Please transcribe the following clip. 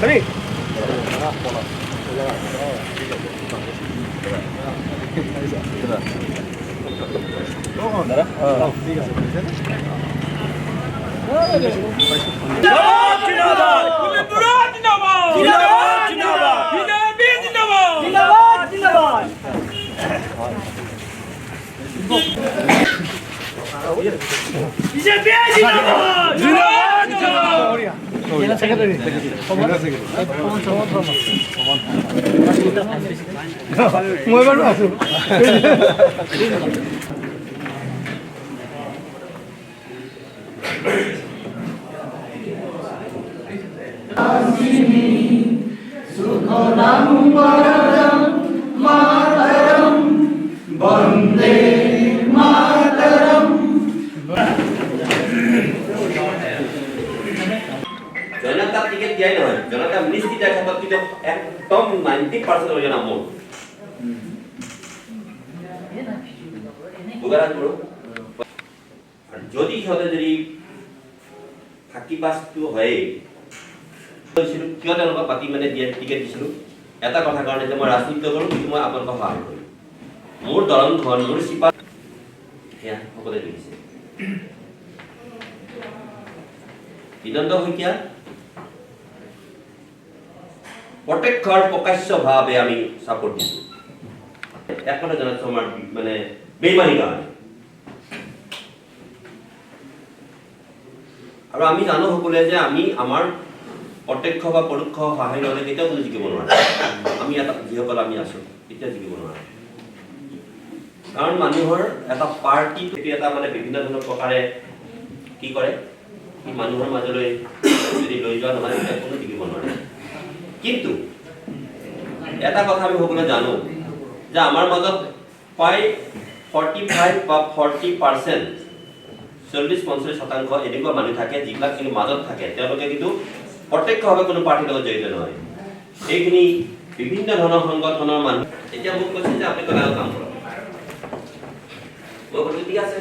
Sorry. মই বাৰু আছো বন্দে জনতা টিকেট দিয়াই নহয় জনতা নিশ্চিত ক্ষেত্ৰত কিন্তু একদম 90% হৈ যাম মোৰ যদি সিহঁতে যদি ফাঁকি পাছটো হয় কিয় তেওঁলোকক পাতি মানে দিয়ে টিকেট দিছিলোঁ এটা কথা কাৰণে যে মই ৰাজনীতি কৰোঁ কিন্তু মই আপোনালোকক সহায় কৰিম মোৰ দৰং ধন মোৰ চিপা সেয়া সকলোৱে দেখিছে বিনন্দ শইকীয়া প্ৰত্যক্ষৰ প্ৰকাশ্যভাৱে আমি সাপোৰ্ট দিছোঁ একমাত্ৰ জনাইছোঁ আমাৰ মানে বেইমানি কাৰণে আৰু আমি জানো সকলোৱে যে আমি আমাৰ প্ৰত্যক্ষ বা পৰোক্ষ সহায় নহ'লে কেতিয়াও কোনো জিকিব নোৱাৰে আমি এটা যিসকল আমি আছোঁ কেতিয়াও জিকিব নোৱাৰে কাৰণ মানুহৰ এটা পাৰ্টি এটা মানে বিভিন্ন ধৰণৰ প্ৰকাৰে কি কৰে সি মানুহৰ মাজলৈ যদি লৈ যোৱা নহয় তেতিয়া কোনো জিকিব নোৱাৰে কিন্তু এটা কথা আমি সকলোৱে জানো যে আমাৰ মাজত প্ৰায় 45 বা 40% 40-50% এনেকুৱা মানুহ থাকে যিবিলাক কিন্তু মাজত থাকে তেওঁলোকে কিন্তু প্ৰত্যক্ষভাৱে কোনো পাৰ্টিৰ লগত জড়িত নহয় এইখিনি বিভিন্ন ধৰণৰ সংগঠনৰ মানুহ এতিয়া মোক কৈছে যে আপুনি কাম কৰক মই কৈছোঁ ঠিক আছে